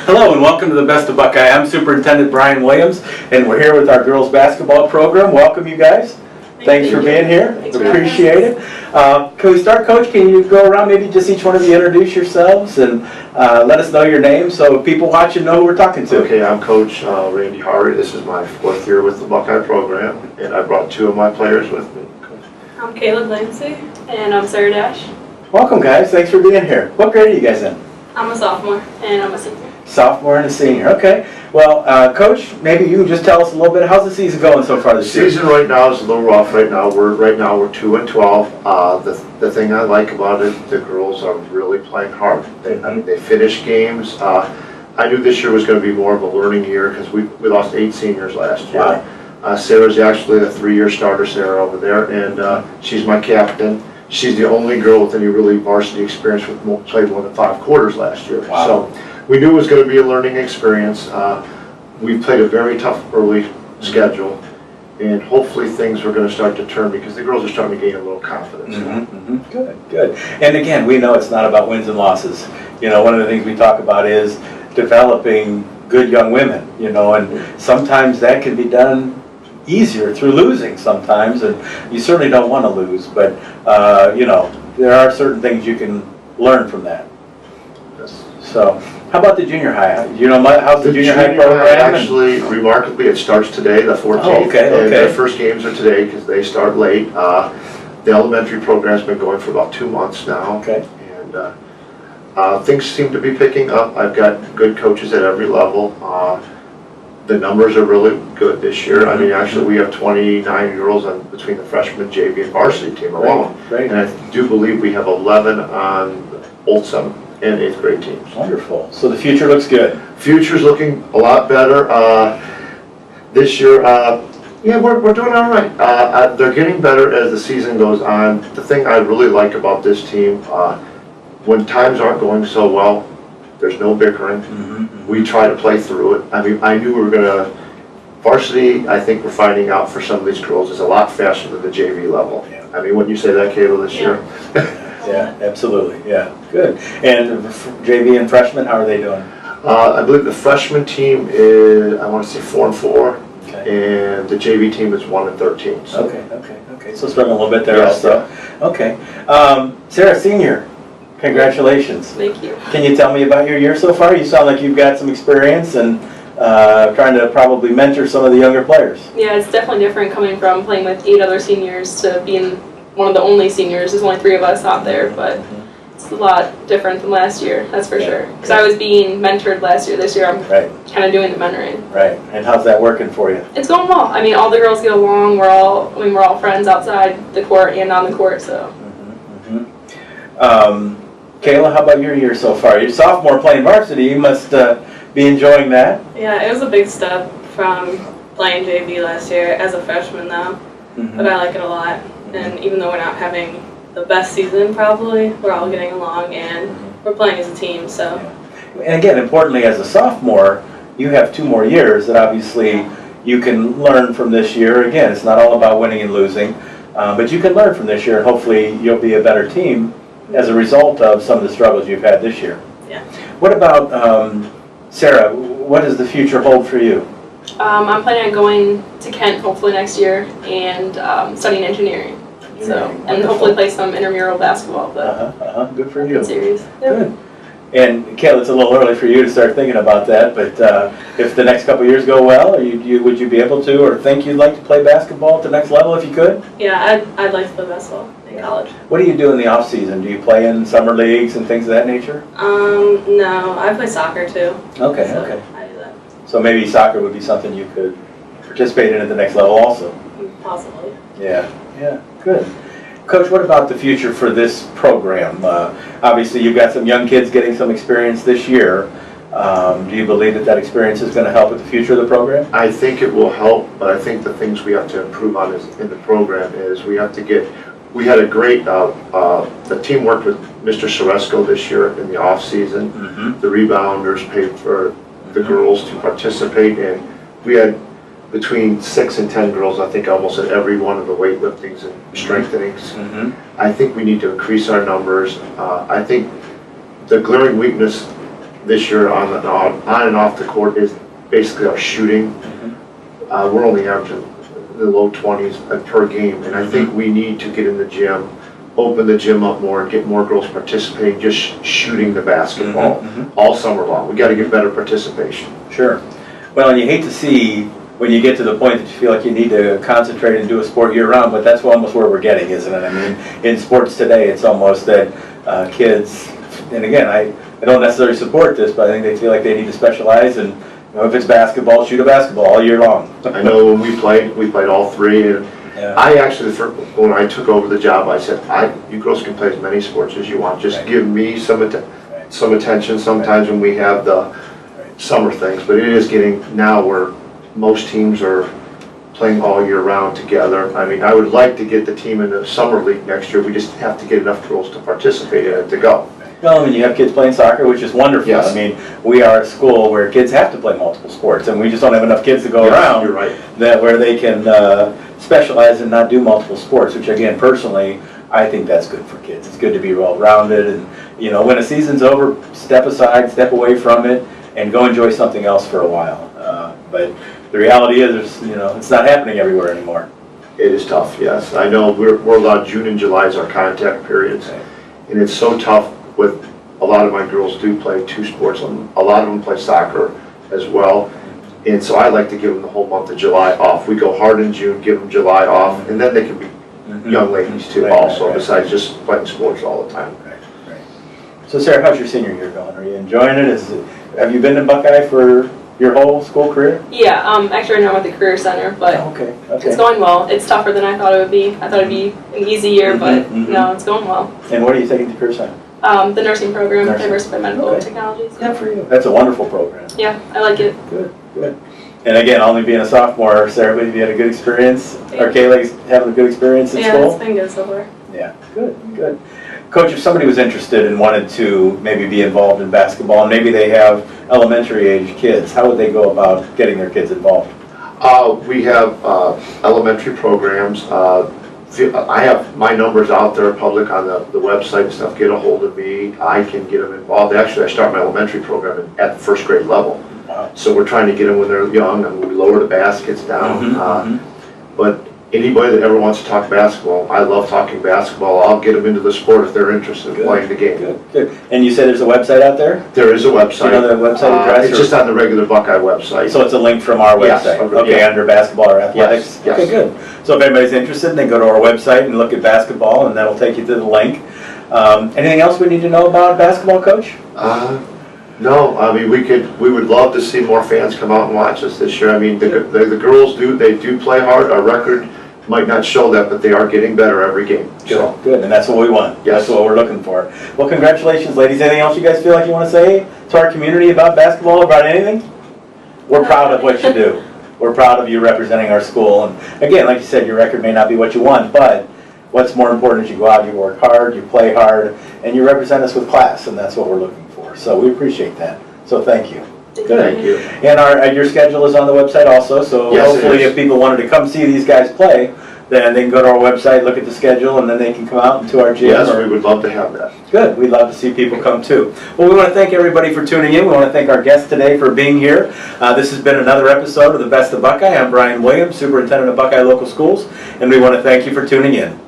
Hello and welcome to the Best of Buckeye. I'm Superintendent Brian Williams, and we're here with our girls basketball program. Welcome, you guys. Thanks for being here. Appreciate it. Can we start, Coach? Can you go around, maybe just each one of you introduce yourselves and let us know your names so people watching know who we're talking to. Okay, I'm Coach Randy Hardy. This is my 4th year with the Buckeye program, and I brought 2 of my players with me. I'm Caleb Lancey. And I'm Sarah Dash. Welcome, guys. Thanks for being here. What grade are you guys in? I'm a sophomore and I'm a senior. Sophomore and a senior. Okay. Well, Coach, maybe you can just tell us a little bit. How's the season going so far this year? The season right now is a little rough. Right now we're 2-12. The thing I like about it, the girls are really playing hard. They finish games. I knew this year was going to be more of a learning year because we lost 8 seniors last year. Wow. Sarah's actually a 3-year starter, Sarah, over there, and she's my captain. She's the only girl with any really varsity experience with played more than 5 quarters last year. Wow. So we knew it was going to be a learning experience. We played a very tough early schedule, and hopefully things were going to start to turn because the girls are starting to gain a little confidence. Good, good. And again, we know it's not about wins and losses. You know, one of the things we talk about is developing good young women, you know, and sometimes that can be done easier through losing sometimes, and you certainly don't want to lose, but you know, there are certain things you can learn from that. So, how about the junior high? You know, how's the junior high program? Actually, remarkably, it starts today, the 14th. Oh, okay, okay. And their first games are today because they start late. The elementary program's been going for about 2 months now. Okay. And things seem to be picking up. I've got good coaches at every level. The numbers are really good this year. I mean, actually, we have 29 girls on between the freshman, JV, and varsity team alone. Great. And I do believe we have 11 on both 7th and 8th grade teams. Wonderful. So the future looks good. Future's looking a lot better. This year, yeah, we're doing all right. They're getting better as the season goes on. The thing I really like about this team, when times aren't going so well, there's no bickering. We try to play through it. I mean, I knew we were gonna, varsity, I think we're finding out for some of these girls is a lot faster than the JV level. Yeah. I mean, wouldn't you say that, Kayla, this year? Yeah, absolutely, yeah, good. And JV and freshmen, how are they doing? I believe the freshman team is, I want to say 4-4, Okay. and the JV team is 1-13. So. Okay, so struggling a little bit there Yes, also. Okay. Sarah, senior, congratulations. Thank you. Can you tell me about your year so far? You sound like you've got some experience and trying to probably mentor some of the younger players. Yeah, it's definitely different coming from playing with 8 other seniors to being one of the only seniors. There's only 3 of us out there, but it's a lot different from last year, that's for sure. Because I was being mentored last year. This year I'm kind of doing the mentoring. Right, and how's that working for you? It's going well. I mean, all the girls get along. We're all friends outside the court and on the court, so. Kayla, how about your year so far? You're a sophomore playing varsity. You must be enjoying that. Yeah, it was a big step from playing JV last year as a freshman though, but I like it a lot. And even though we're not having the best season probably, we're all getting along and we're playing as a team, so. And again, importantly, as a sophomore, you have 2 more years that obviously you can learn from this year. Again, it's not all about winning and losing, but you can learn from this year and hopefully you'll be a better team as a result of some of the struggles you've had this year. Yeah. What about, Sarah, what does the future hold for you? I'm planning on going to Kent hopefully next year and studying engineering. So, and hopefully play some intramural basketball, but Good for you. series. Good. And Kayla, it's a little early for you to start thinking about that, but if the next couple of years go well, would you be able to or think you'd like to play basketball at the next level if you could? Yeah, I'd like to play basketball in college. What do you do in the off season? Do you play in summer leagues and things of that nature? No, I play soccer too. Okay, So okay. I do that. So maybe soccer would be something you could participate in at the next level also. Possibly. Yeah, good. Coach, what about the future for this program? Obviously, you've got some young kids getting some experience this year. Do you believe that experience is going to help with the future of the program? I think it will help, but I think the things we have to improve on in the program is we have to get, we had a great, the team worked with Mr. Soresco this year in the off season. The rebounders paid for the girls to participate, and we had between 6 and 10 girls, I think, almost at every one of the weightliftings and strengthenings. I think we need to increase our numbers. I think the glaring weakness this year on and off the court is basically our shooting. We're only averaging the low 20s per game, and I think we need to get in the gym, open the gym up more, and get more girls participating, just shooting the basketball all summer long. We got to get better participation. Sure. Well, and you hate to see when you get to the point that you feel like you need to concentrate and do a sport year-round, but that's almost where we're getting, isn't it? I mean, in sports today, it's almost that kids, and again, I don't necessarily support this, but I think they feel like they need to specialize, and if it's basketball, shoot a basketball all year long. I know when we played all three, and I actually, when I took over the job, I said, you girls can play as many sports as you want, just give me some attention sometimes when we have the summer things, but it is getting now where most teams are playing all year round together. I mean, I would like to get the team in the summer league next year. We just have to get enough girls to participate in it to go. Well, I mean, you have kids playing soccer, which is wonderful. Yes. I mean, we are a school where kids have to play multiple sports, and we just don't have enough kids to go around. You're right. That where they can specialize and not do multiple sports, which again, personally, I think that's good for kids. It's good to be well-rounded, and when a season's over, step aside, step away from it, and go enjoy something else for a while. But the reality is, it's not happening everywhere anymore. It is tough, yes. I know we're allowed June and July as our contact periods, and it's so tough with a lot of my girls do play two sports. A lot of them play soccer as well, and so I like to give them the whole month of July off. We go hard in June, give them July off, and then they can be young ladies too also, besides just playing sports all the time. Right. So Sarah, how's your senior year going? Are you enjoying it? Have you been in Buckeye for your whole school career? Yeah, actually right now I'm at the Career Center, but Okay. it's going well. It's tougher than I thought it would be. I thought it'd be an easy year, but no, it's going well. And what are you taking to Career Center? The nursing program, Nursing. Diversified Medical Okay. Technologies. Good for you. That's a wonderful program. Yeah, I like it. Good. And again, only being a sophomore, Sarah, have you had a good experience? Or Kaylee's having a good experience in Yeah, school? it's been good so far. Yeah, good. Coach, if somebody was interested and wanted to maybe be involved in basketball, and maybe they have elementary age kids, how would they go about getting their kids involved? We have elementary programs. I have my numbers out there public on the website and stuff. Get a hold of me. I can get them involved. Actually, I start my elementary program at the first grade level. Wow. So we're trying to get them when they're young, and we lower the baskets down. But anybody that ever wants to talk basketball, I love talking basketball. I'll get them into the sport if they're interested in playing the game. Good. And you said there's a website out there? There is a website. Do you know the website address? It's just on the regular Buckeye website. So it's a link from our Yes, website? okay, Okay, yeah. under basketball or athletics? Yes. Okay, good. So if anybody's interested, they go to our website and look at basketball, and that'll take you to the link. Anything else we need to know about basketball, Coach? No, I mean, we would love to see more fans come out and watch us this year. I mean, the girls do play hard. Our record might not show that, but they are getting better every game. So, Good, and that's what we want. Yes. That's what we're looking for. Well, congratulations, ladies. Anything else you guys feel like you want to say to our community about basketball, about anything? We're proud of what you do. We're proud of you representing our school. And again, like you said, your record may not be what you want, but what's more important is you go out, you work hard, you play hard, and you represent us with class, and that's what we're looking for. So we appreciate that. So thank you. thank you. And your schedule is on the website also, so Yes, it hopefully is. if people wanted to come see these guys play, then they can go to our website, look at the schedule, and then they can come out into our gym. Yes, we would love to have that. Good, we'd love to see people come too. Well, we want to thank everybody for tuning in. We want to thank our guests today for being here. This has been another episode of The Best of Buckeye. I'm Brian Williams, Superintendent of Buckeye Local Schools, and we want to thank you for tuning in.